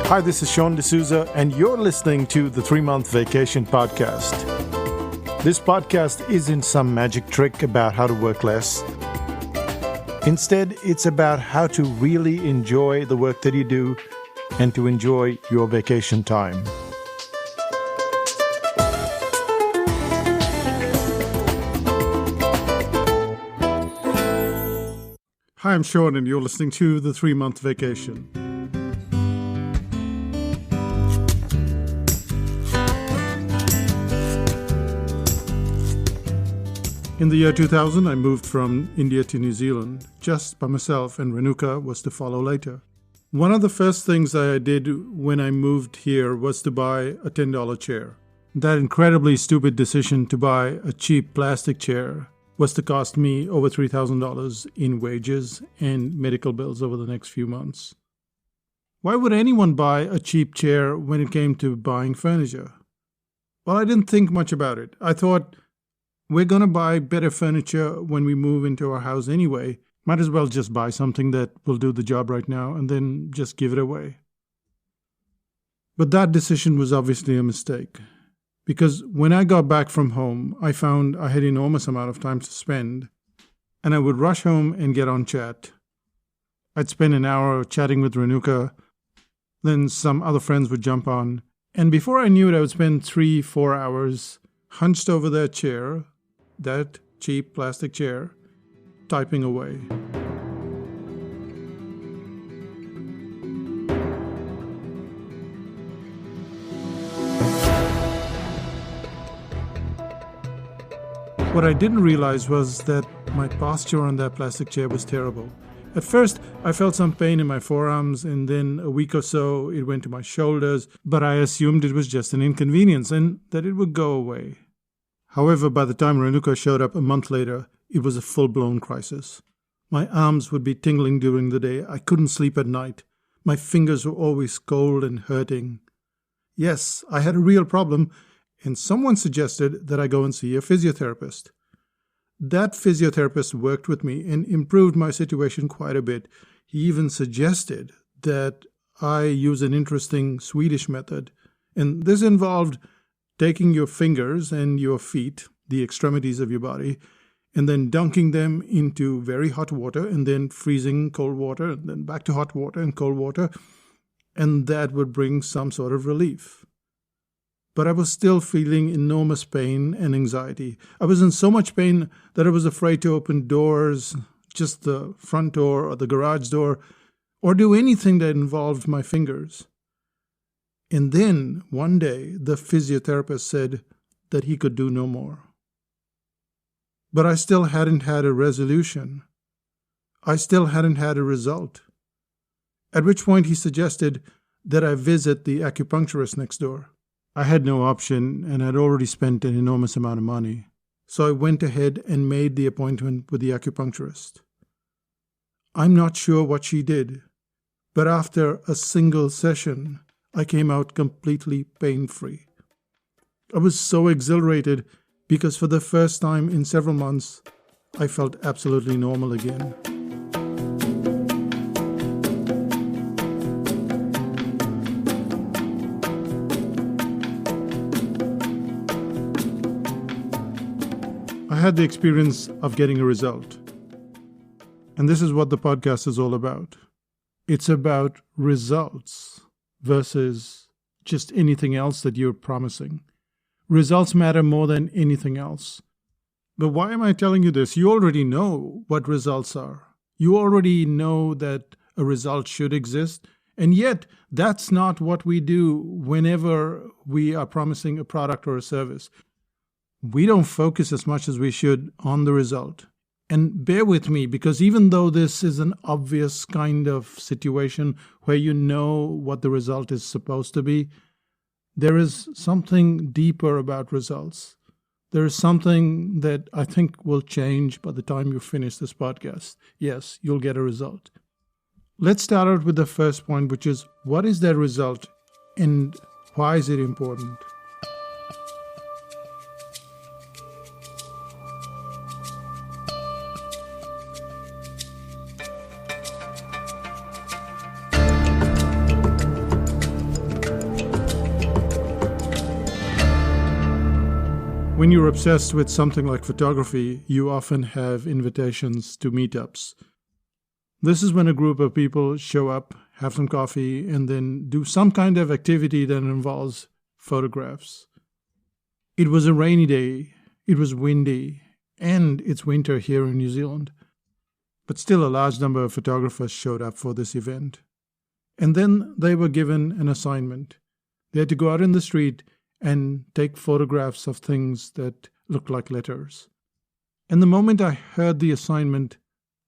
Hi, this is Sean D'Souza, and you're listening to the 3-Month Vacation Podcast. This podcast isn't some magic trick about how to work less. Instead, it's about how to really enjoy the work that you do and to enjoy your vacation time. Hi, I'm Sean, and you're listening to the 3-Month Vacation. In the year 2000, I moved from India to New Zealand, just by myself, and Renuka was to follow later. One of the first things I did when I moved here was to buy a $10 chair. That incredibly stupid decision to buy a cheap plastic chair was to cost me over $3,000 in wages and medical bills over the next few months. Why would anyone buy a cheap chair when it came to buying furniture? Well, I didn't think much about it. I thought, we're going to buy better furniture when we move into our house anyway. Might as well just buy something that will do the job right now and then just give it away. But that decision was obviously a mistake. Because when I got back from home, I found I had an enormous amount of time to spend, and I would rush home and get on chat. I'd spend an hour chatting with Renuka, then some other friends would jump on, and before I knew it, I would spend 3-4 hours hunched over their chair, that cheap plastic chair, typing away. What I didn't realize was that my posture on that plastic chair was terrible. At first, I felt some pain in my forearms, and then a week or so it went to my shoulders, but I assumed it was just an inconvenience and that it would go away. However, by the time Renuka showed up a month later, it was a full-blown crisis. My arms would be tingling during the day. I couldn't sleep at night. My fingers were always cold and hurting. Yes, I had a real problem, and someone suggested that I go and see a physiotherapist. That physiotherapist worked with me and improved my situation quite a bit. He even suggested that I use an interesting Swedish method, and this involved taking your fingers and your feet, the extremities of your body, and then dunking them into very hot water and then freezing cold water and then back to hot water and cold water, and that would bring some sort of relief. But I was still feeling enormous pain and anxiety. I was in so much pain that I was afraid to open doors, just the front door or the garage door, or do anything that involved my fingers. And then, one day, the physiotherapist said that he could do no more. But I still hadn't had a resolution. I still hadn't had a result. At which point he suggested that I visit the acupuncturist next door. I had no option, and I'd already spent an enormous amount of money. So I went ahead and made the appointment with the acupuncturist. I'm not sure what she did, but after a single session, I came out completely pain-free. I was so exhilarated because for the first time in several months, I felt absolutely normal again. I had the experience of getting a result. And this is what the podcast is all about. It's about results versus just anything else that you're promising. Results matter more than anything else. But why am I telling you this? You already know what results are. You already know that a result should exist. And yet, that's not what we do whenever we are promising a product or a service. We don't focus as much as we should on the result. And bear with me, because even though this is an obvious kind of situation where you know what the result is supposed to be, there is something deeper about results. There is something that I think will change by the time you finish this podcast. Yes, you'll get a result. Let's start out with the first point, which is, what is that result and why is it important? When you're obsessed with something like photography, you often have invitations to meetups. This is when a group of people show up, have some coffee, and then do some kind of activity that involves photographs. It was a rainy day, it was windy, and it's winter here in New Zealand. But still a large number of photographers showed up for this event. And then they were given an assignment. They had to go out in the street and take photographs of things that looked like letters. And the moment I heard the assignment,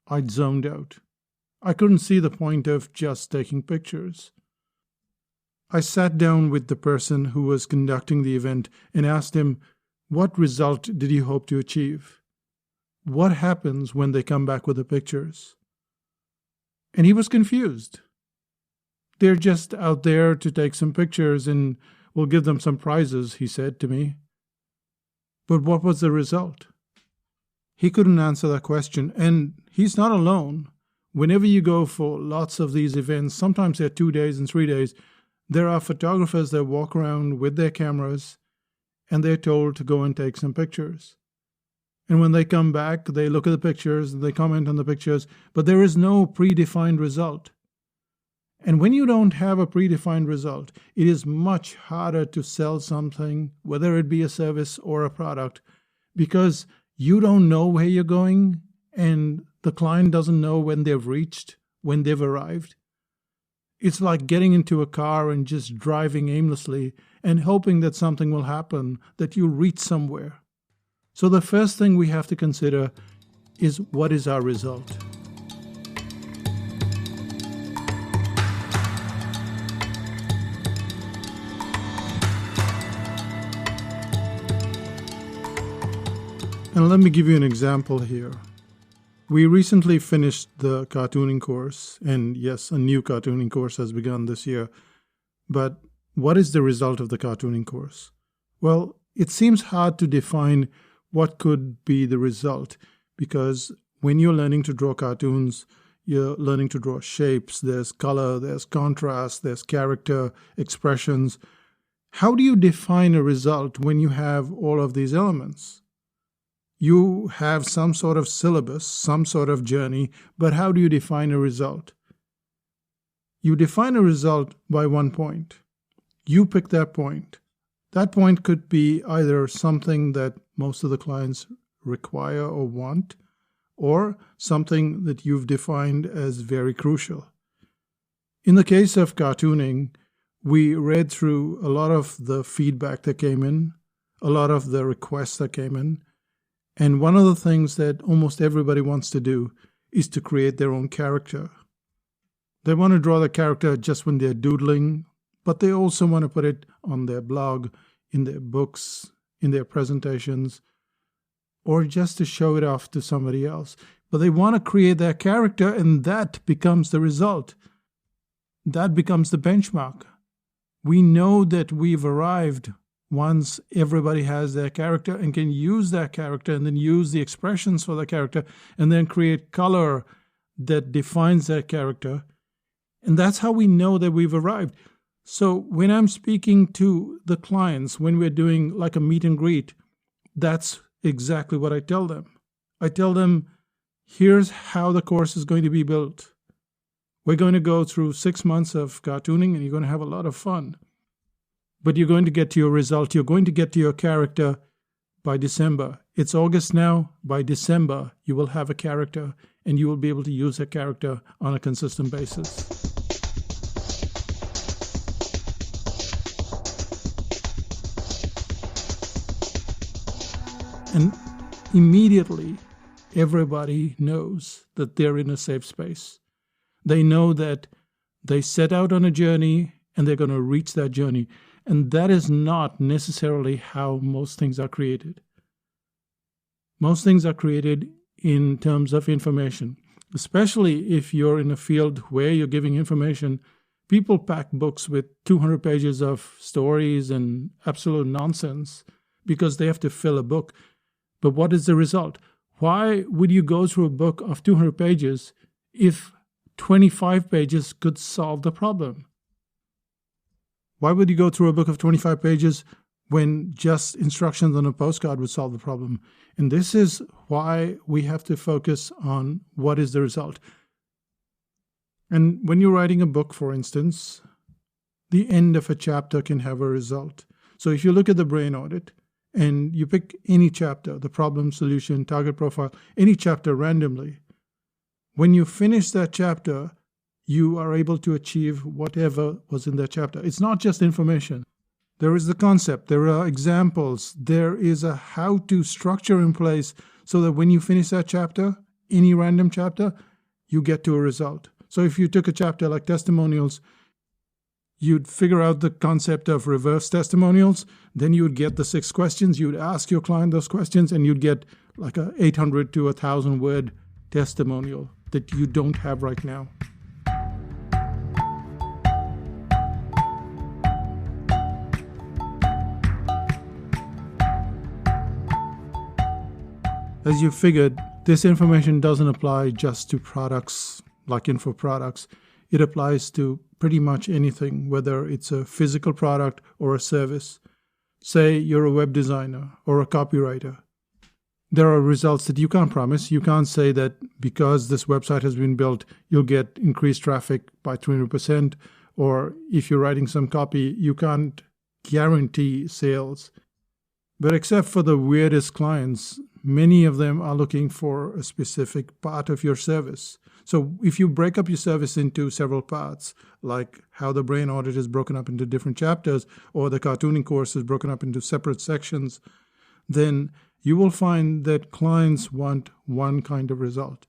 I'd zoned out. I couldn't see the point of just taking pictures. I sat down with the person who was conducting the event and asked him, what result did you hope to achieve? What happens when they come back with the pictures? And he was confused. They're just out there to take some pictures and we'll give them some prizes, he said to me. But what was the result? He couldn't answer that question, and he's not alone. Whenever you go for lots of these events, sometimes they're 2 days and 3 days, there are photographers that walk around with their cameras and they're told to go and take some pictures. And when they come back, they look at the pictures, they comment on the pictures, but there is no predefined result. And when you don't have a predefined result, it is much harder to sell something, whether it be a service or a product, because you don't know where you're going and the client doesn't know when they've reached, when they've arrived. It's like getting into a car and just driving aimlessly and hoping that something will happen, that you'll reach somewhere. So the first thing we have to consider is, what is our result? And let me give you an example here. We recently finished the cartooning course, and yes, a new cartooning course has begun this year. But what is the result of the cartooning course? Well, it seems hard to define what could be the result, because when you're learning to draw cartoons, you're learning to draw shapes, there's color, there's contrast, there's character, expressions. How do you define a result when you have all of these elements? You have some sort of syllabus, some sort of journey, but how do you define a result? You define a result by one point. You pick that point. That point could be either something that most of the clients require or want, or something that you've defined as very crucial. In the case of cartooning, we read through a lot of the feedback that came in, a lot of the requests that came in, and one of the things that almost everybody wants to do is to create their own character. They want to draw the character just when they're doodling, but they also want to put it on their blog, in their books, in their presentations, or just to show it off to somebody else. But they want to create their character, and that becomes the result. That becomes the benchmark. We know that we've arrived once everybody has their character and can use that character and then use the expressions for the character and then create color that defines that character. And that's how we know that we've arrived. So when I'm speaking to the clients, when we're doing like a meet and greet, that's exactly what I tell them. I tell them, here's how the course is going to be built. We're going to go through 6 months of cartooning and you're going to have a lot of fun. But you're going to get to your result. You're going to get to your character by December. It's August now. By December, you will have a character and you will be able to use that character on a consistent basis. And immediately, everybody knows that they're in a safe space. They know that they set out on a journey and they're going to reach that journey. And that is not necessarily how most things are created. Most things are created in terms of information, especially if you're in a field where you're giving information. People pack books with 200 pages of stories and absolute nonsense because they have to fill a book. But what is the result? Why would you go through a book of 200 pages if 25 pages could solve the problem? Why would you go through a book of 25 pages when just instructions on a postcard would solve the problem. And this is why we have to focus on what is the result. And when you're writing a book, for instance, the end of a chapter can have a result. So if you look at the brain audit and you pick any chapter, the problem, solution, target profile, any chapter randomly, when you finish that chapter, you are able to achieve whatever was in that chapter. It's not just information. There is the concept, there are examples, there is a how-to structure in place so that when you finish that chapter, any random chapter, you get to a result. So if you took a chapter like testimonials, you'd figure out the concept of reverse testimonials, then you would get the 6 questions, you would ask your client those questions, and you'd get like a 800 to 1,000 word testimonial that you don't have right now. As you figured, this information doesn't apply just to products like info products. It applies to pretty much anything, whether it's a physical product or a service. Say you're a web designer or a copywriter. There are results that you can't promise. You can't say that because this website has been built, you'll get increased traffic by 20%, or if you're writing some copy, you can't guarantee sales. But except for the weirdest clients, many of them are looking for a specific part of your service. So if you break up your service into several parts, like how the brain audit is broken up into different chapters, or the cartooning course is broken up into separate sections, then you will find that clients want one kind of result.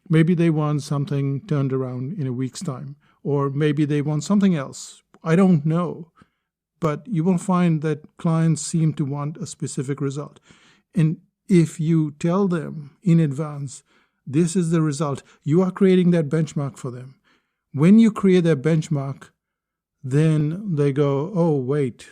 Maybe they want something turned around in a week's time, or maybe they want something else. I don't know. But you will find that clients seem to want a specific result. And if you tell them in advance, this is the result, you are creating that benchmark for them. When you create that benchmark, then they go, oh, wait,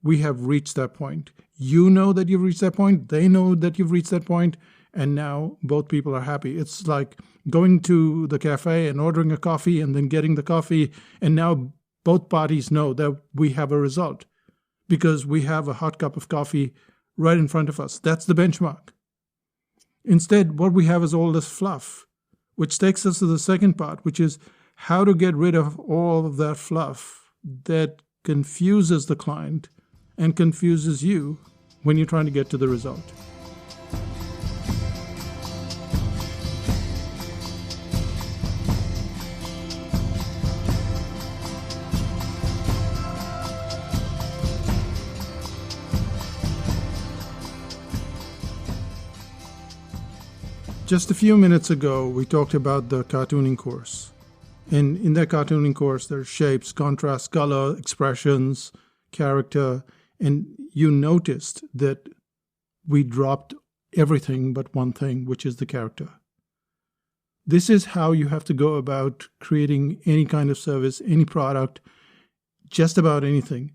we have reached that point. You know that you've reached that point. They know that you've reached that point. And now both people are happy. It's like going to the cafe and ordering a coffee and then getting the coffee. And now both parties know that we have a result because we have a hot cup of coffee right in front of us. That's the benchmark. Instead, what we have is all this fluff, which takes us to the second part, which is how to get rid of all of that fluff that confuses the client and confuses you when you're trying to get to the result. Just a few minutes ago, we talked about the cartooning course. And in that cartooning course, there's shapes, contrast, color, expressions, character. And you noticed that we dropped everything but one thing, which is the character. This is how you have to go about creating any kind of service, any product, just about anything.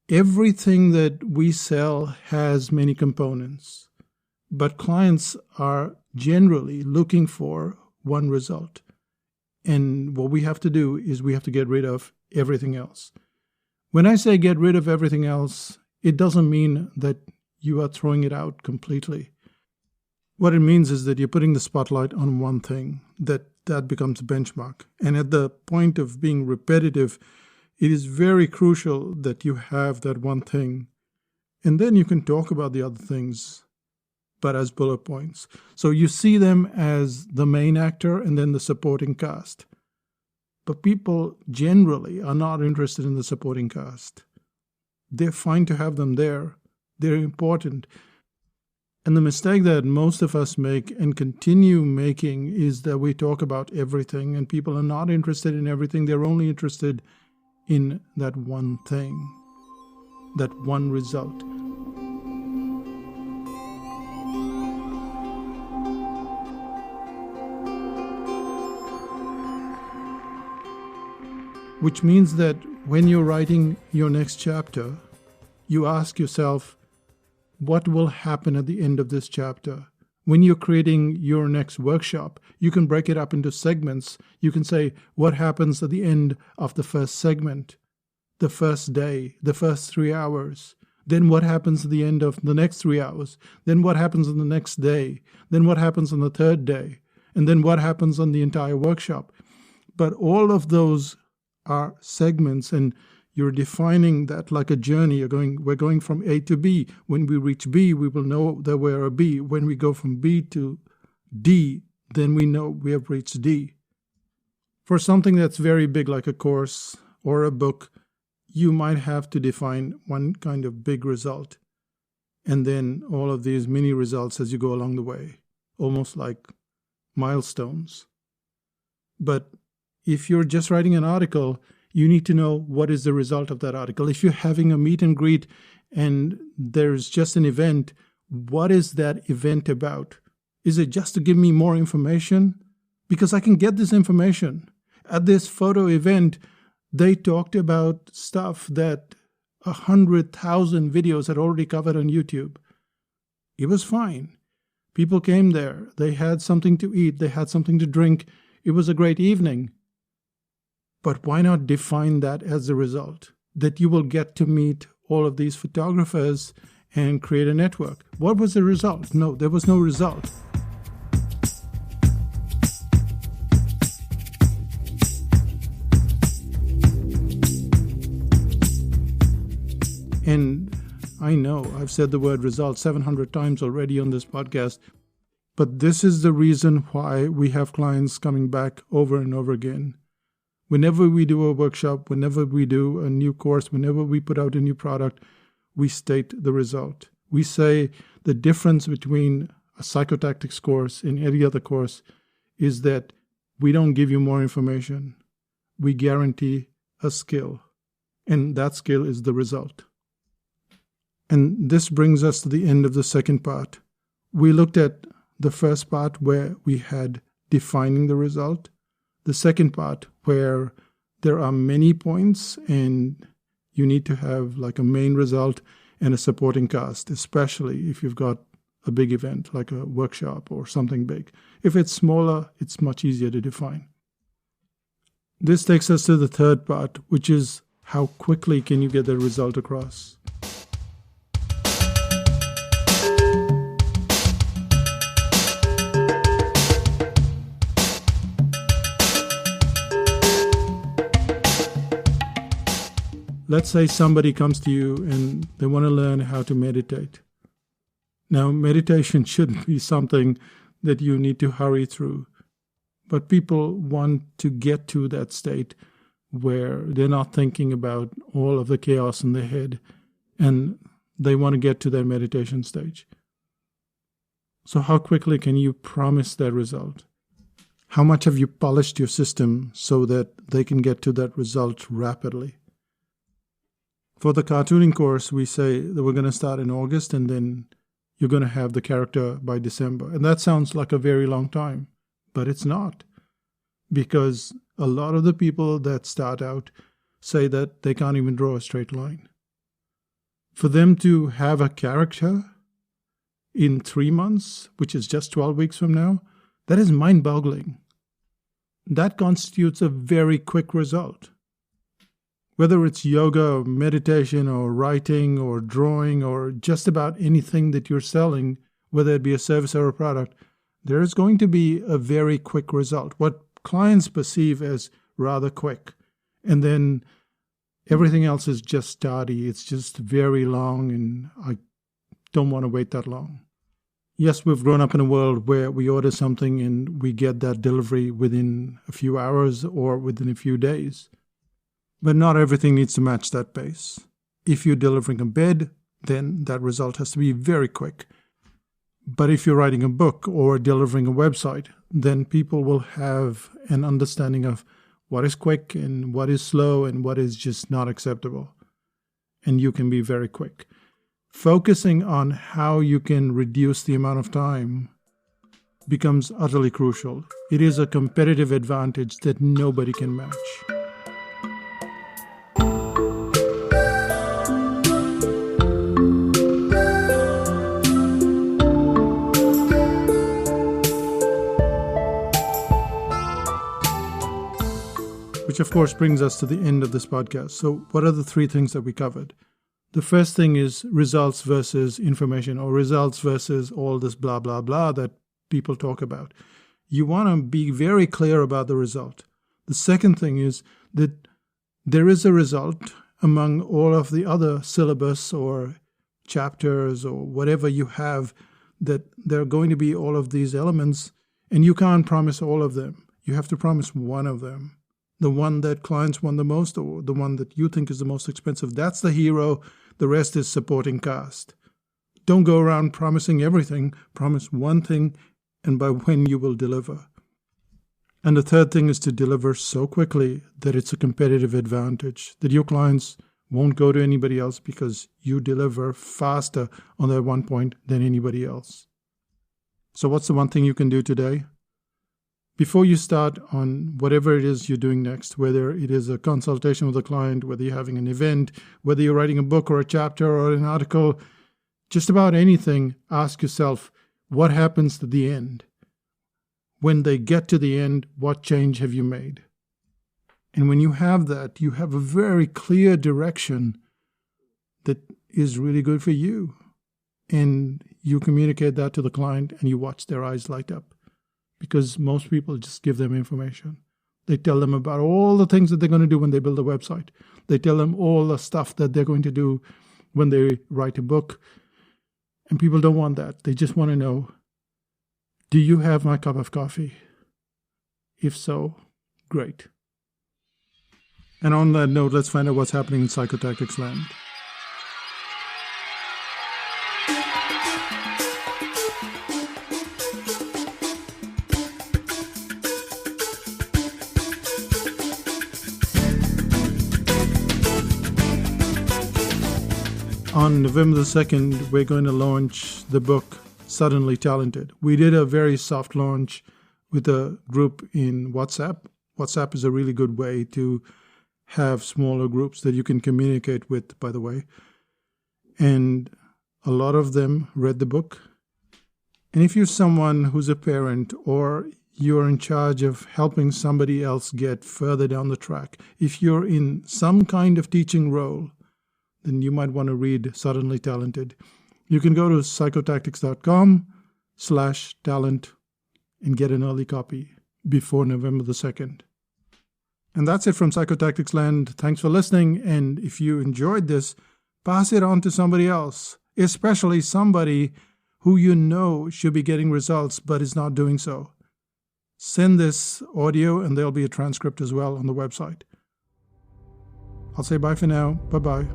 Everything that we sell has many components, but clients are generally looking for one result. And what we have to do is we have to get rid of everything else. When I say get rid of everything else, it doesn't mean that you are throwing it out completely. What it means is that you're putting the spotlight on one thing, that becomes a benchmark. And at the point of being repetitive, it is very crucial that you have that one thing. And then you can talk about the other things, but as bullet points. So you see them as the main actor and then the supporting cast. But people generally are not interested in the supporting cast. They're fine to have them there. They're important. And the mistake that most of us make and continue making is that we talk about everything and people are not interested in everything. They're only interested in that one thing, that one result. Which means that when you're writing your next chapter, you ask yourself, what will happen at the end of this chapter? When you're creating your next workshop, you can break it up into segments. You can say, what happens at the end of the first segment, the first day, the first 3 hours, Then what happens at the end of the next 3 hours? Then what happens on the next day? Then what happens on the third day? And then what happens on the entire workshop? But all of those are segments, and you're defining that like a journey. We're going from A to B. When we reach B, we will know that we're a B. When we go from B to D, then we know we have reached D. For something that's very big like a course or a book, you might have to define one kind of big result and then all of these mini results as you go along the way, almost like milestones. But if you're just writing an article, you need to know what is the result of that article. If you're having a meet and greet and there's just an event, what is that event about? Is it just to give me more information? Because I can get this information. At this photo event, they talked about stuff that 100,000 videos had already covered on YouTube. It was fine. People came there. They had something to eat. They had something to drink. It was a great evening. But why not define that as the result? That you will get to meet all of these photographers and create a network. What was the result? No, there was no result. And I know I've said the word result 700 times already on this podcast, but this is the reason why we have clients coming back over and over again. Whenever we do a workshop, whenever we do a new course, whenever we put out a new product, we state the result. We say the difference between a psychotactics course and any other course is that we don't give you more information. We guarantee a skill, and that skill is the result. And this brings us to the end of the second part. We looked at the first part where we had defining the result. The second part where there are many points and you need to have like a main result and a supporting cast, especially if you've got a big event like a workshop or something big. If it's smaller, it's much easier to define. This takes us to the third part, which is how quickly can you get the result across? Let's say somebody comes to you and they want to learn how to meditate. Now, meditation shouldn't be something that you need to hurry through, but people want to get to that state where they're not thinking about all of the chaos in their head and they want to get to that meditation stage. So how quickly can you promise that result? How much have you polished your system so that they can get to that result rapidly? For the cartooning course, we say that we're going to start in August and then you're going to have the character by December. And that sounds like a very long time, but it's not. Because a lot of the people that start out say that they can't even draw a straight line. For them to have a character in 3 months, which is just 12 weeks from now, that is mind-boggling. That constitutes a very quick result. Whether it's yoga or meditation or writing or drawing or just about anything that you're selling, whether it be a service or a product, there is going to be a very quick result. What clients perceive as rather quick. And then everything else is just tardy. It's just very long and I don't want to wait that long. Yes, we've grown up in a world where we order something and we get that delivery within a few hours or within a few days. But not everything needs to match that pace. If you're delivering a bed, then that result has to be very quick. But if you're writing a book or delivering a website, then people will have an understanding of what is quick and what is slow and what is just not acceptable. And you can be very quick. Focusing on how you can reduce the amount of time becomes utterly crucial. It is a competitive advantage that nobody can match. Which of course brings us to the end of this podcast. So what are the 3 things that we covered? The first thing is results versus information, or results versus all this blah, blah, blah that people talk about. You want to be very clear about the result. The second thing is that there is a result among all of the other syllabus or chapters or whatever you have, that there are going to be all of these elements, and you can't promise all of them. You have to promise one of them. The one that clients want the most, or the one that you think is the most expensive. That's the hero. The rest is supporting cast. Don't go around promising everything. Promise one thing, and by when you will deliver. And the third thing is to deliver so quickly that it's a competitive advantage, that your clients won't go to anybody else because you deliver faster on that one point than anybody else. So what's the one thing you can do today? Before you start on whatever it is you're doing next, whether it is a consultation with a client, whether you're having an event, whether you're writing a book or a chapter or an article, just about anything, ask yourself, what happens at the end? When they get to the end, what change have you made? And when you have that, you have a very clear direction that is really good for you. And you communicate that to the client and you watch their eyes light up. Because most people just give them information. They tell them about all the things that they're going to do when they build a website. They tell them all the stuff that they're going to do when they write a book. And people don't want that. They just want to know, do you have my cup of coffee? If so, great. And on that note, let's find out what's happening in Psychotactics land. On November the 2nd, we're going to launch the book, Suddenly Talented. We did a very soft launch with a group in WhatsApp. WhatsApp is a really good way to have smaller groups that you can communicate with, by the way. And a lot of them read the book. And if you're someone who's a parent, or you're in charge of helping somebody else get further down the track, if you're in some kind of teaching role, then you might want to read Suddenly Talented. You can go to psychotactics.com/talent and get an early copy before November the 2nd. And that's it from Psychotactics Land. Thanks for listening. And if you enjoyed this, pass it on to somebody else, especially somebody who you know should be getting results but is not doing so. Send this audio and there'll be a transcript as well on the website. I'll say bye for now. Bye-bye.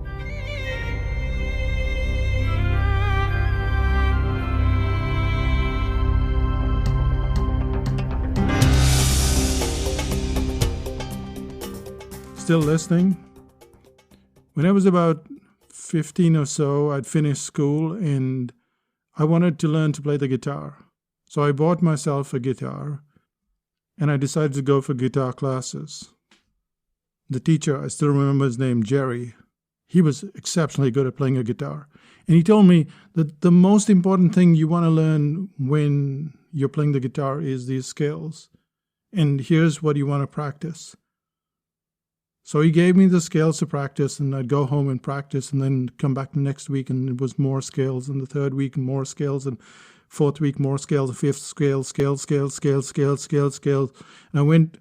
Still listening? When I was about 15 or so, I'd finished school and I wanted to learn to play the guitar. So I bought myself a guitar and I decided to go for guitar classes. The teacher, I still remember his name, Jerry, he was exceptionally good at playing a guitar. And he told me that the most important thing you want to learn when you're playing the guitar is these scales. And here's what you want to practice. So he gave me the scales to practice, and I'd go home and practice, and then come back the next week, and it was more scales, and the third week more scales, and fourth week more scales, the fifth scales. And I went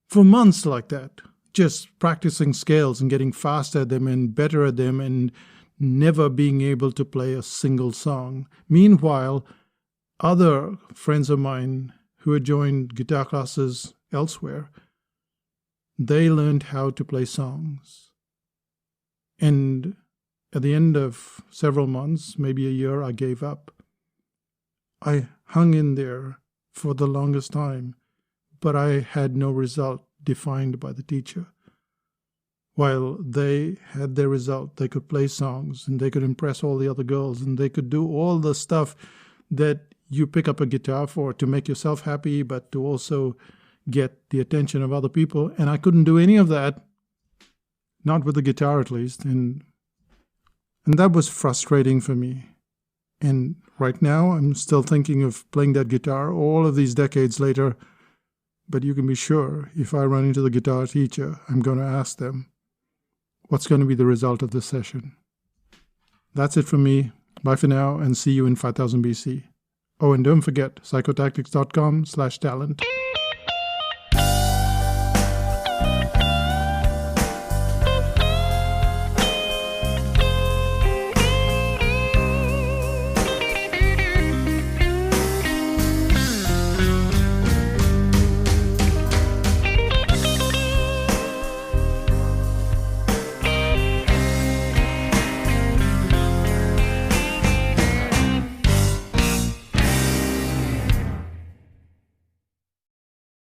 for months like that, just practicing scales and getting faster at them and better at them and never being able to play a single song. Meanwhile, other friends of mine who had joined guitar classes elsewhere, they learned how to play songs. And at the end of several months, maybe a year, I gave up. I hung in there for the longest time, but I had no result defined by the teacher. While they had their result, they could play songs and they could impress all the other girls and they could do all the stuff that you pick up a guitar for, to make yourself happy, but to also get the attention of other people. And I couldn't do any of that, not with the guitar at least. And that was frustrating for me. And right now I'm still thinking of playing that guitar all of these decades later. But you can be sure, if I run into the guitar teacher, I'm going to ask them, what's going to be the result of this session? That's it from me. Bye for now and see you in 5000 BC. Oh, and don't forget, psychotactics.com/talent.